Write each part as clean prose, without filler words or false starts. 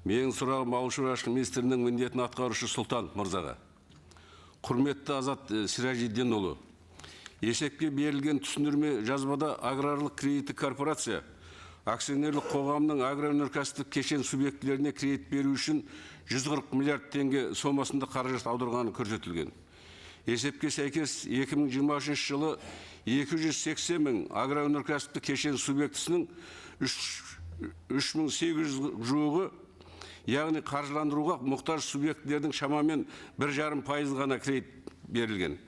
Менің сұрағым ауыл шаруашылығы министрінің міндетін атқарушы Сұлтан мырзаға. Құрметті Азат Сиражиддинұлы, есепке берілген түсіндірме жазбада аграрлық кредиттік корпорация акционерлік қоғамның агроөнеркәсіптік кешен субъектілеріне кредит беру үшін 140 миллиард теңге сомасында қаражат аударғаны көрсетілген. Есепке сәйкес 2023 жылы 280 мың агроөнеркәсіптік кешен субъектісінің 3800 жуығы, яғни қаржыландыруға мұқтаж субъектілердің шамамен 1,5% ғана кредит берілген.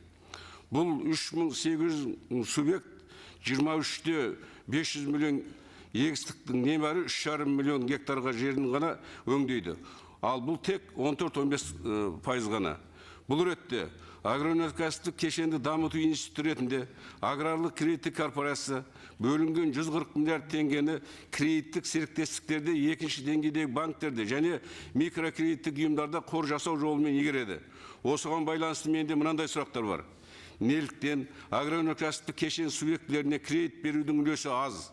Бұл 3800 субъект 23-те 500 миллион егістіктің небәрі 3,5 миллион гектарға жерін ғана өңдейді. Ал бұл тек 14-15% ғана. Бұл ретте агроөнеркәсіптік кешенді дамыту институты ретінде аграрлық кредиттік корпорация бөлінген 140 миллиард теңгені кредиттік серіктестіктерде, екінші деңгейдегі банктерде және микрокредиттік ұйымдарда қор жасау жолымен игереді. Осыған байланысты менде мынандай сұрақтар бар. Неліктен агроөнеркәсіптік кешен субъектілеріне кредит берудің үлесі аз?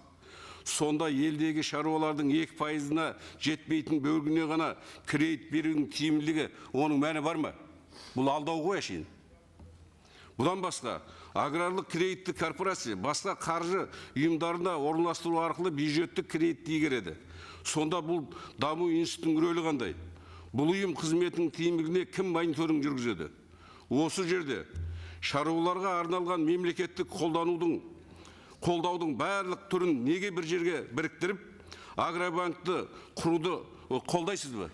Сонда елдегі шаруалардың 2%-на жетпейтін бөлігіне ғана кредит берудің тиімділігі, оның мәні бар ма? Бұл алдау ғой әшейін. Бұдан басқа, аграрлық кредиттік корпорация басқа қаржы ұйымдарына орналастыру арқылы бюджеттік кредит игереді. Сонда бұл даму институтының рөлі қандай? Бұл ұйым қызметінің тиімділігіне кім мониторинг жүргізеді? Осы жерде шаруаларға арналған мемлекеттік қолдаудың барлық түрін неге бір жерге біріктіріп, агробанкты құруды қолдайсыз ба?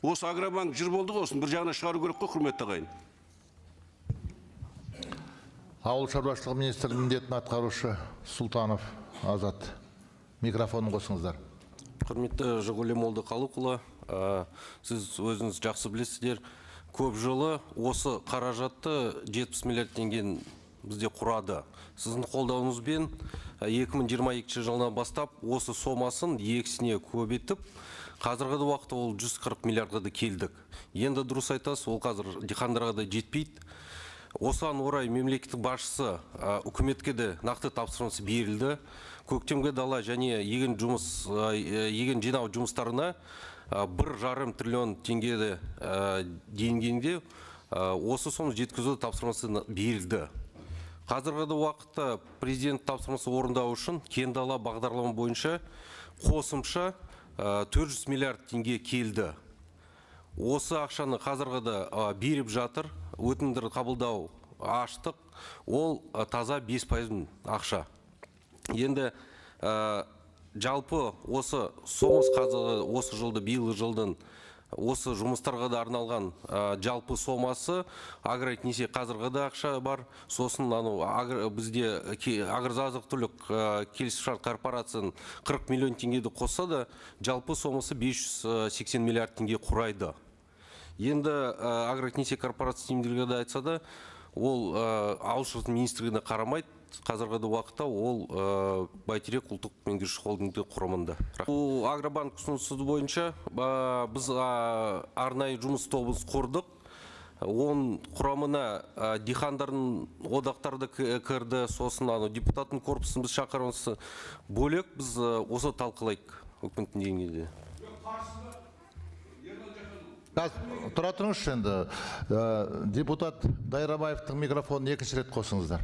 Осы агробанк жыр болды ғой, бір жағына шығару керек қой, құрметті ағайын. Ауыл шаруашылығы министрінің міндетін атқарушы Сұлтанов Азат. Микрофонын қосыңыздар. Құрметті Жығұлы Молдықалықұлы, сіз өзіңіз жақсы білесіздер, көп жылы осы қаражатты 70 миллиард теңгені бізде құрады. Сіздің қолдауыңызбен 2022 жылынан бастап осы сомасын екісіне көбейтіп, қазіргі уақытта ол 140 миллиардқа да келдік. Енді дұрыс айтасыз, ол қазір диқандарға да жетпейді. Осыған орай мемлекеттік басшысы үкіметке де нақты тапсырмасы берілді. Көктемге дала және егін жинау жұмыстарына 1,5 триллион теңгеде дейінгенде осы соны жеткізу тапсырмасы берілді. Қазіргі уақытта президент тапсырмасы орындау үшін кен дала бағдарлама бойынша қосымша 400 миллиард теңге келді. Осы ақшаны қазіргі беріп жатыр, өтінімдер қабылдау аштық, ол таза 5% ақша. Енді жалпы осы сомыз қазіргі осы жылды, биылғы жылдың осы жұмыстарға да арналған жалпы сомасы агроэтнесе қазіргі да ақша бар. Сосын бізде агрозазық түлік келісімшарт корпорацияның 40 миллион теңгеді қосса да, жалпы сомасы 580 миллиард теңге құрайды. Енді агроэтнесе корпорация тиімділігі де айтса да, ол ауыл шаруашылығы министрлігіне қарамайды. Қазіргі уақытта ол Бәйтерек ұлттық меңгеруші холдингі құрамында. Бұл агробанк ұсынысы бойынша біз арнайы жұмыс тобын құрдық. Оның құрамына диқандардың одақтарды кірді, сосын депутаттың корпусын біз шақырамыз. Бөлек біз осы талқылайық үкіметтің деңгейде. Тұра тұрыңызшы енді. Депутат Дайрабаевтың микрофонын екінші рет қосыңыздар.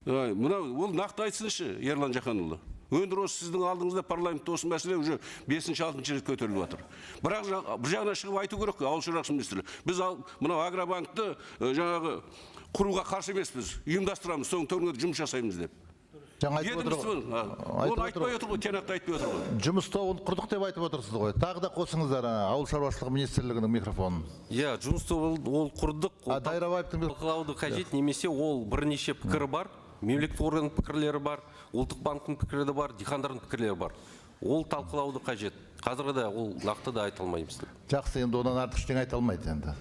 Ол нақты айтсыншы, Ерлан Жақанұлы. Өндір осы сіздің алдыңызда парламентте осы мәселе уже 5-6 рет көтеріліп жатыр. Бірақ бір жағына шығып айту керек қой, ауыл шаруашылығы министрі. Біз мынау агробанкты жаңағы құруға қарсы емеспіз, ұйымдастырамыз, соның төрінде жұмыс жасаймыз деп. Жаңа айтып отыр ғой. Оны айтпай отыр ғой, тиянақты айтпай отыр ғой. Жұмыс тобын құрдық деп айтып отырсыз ғой. Тағы да қосыңыздар ауыл шаруашылығы министрлігінің микрофонын. Иә, жұмыс тобын ол құрдық. Дайрабаевтың талқылауды қажет, немесе ол бірнеше пікірі бар, мемлекеттік органның пікірлері бар, ұлттық банктың пікірлері бар, диқандардың пікірлері бар. Ол талқылауды қажет. Қазіргі да ол нақты да айта алмаймыз. Жақсы, енді одан артық ештеңе айта алмайды енді.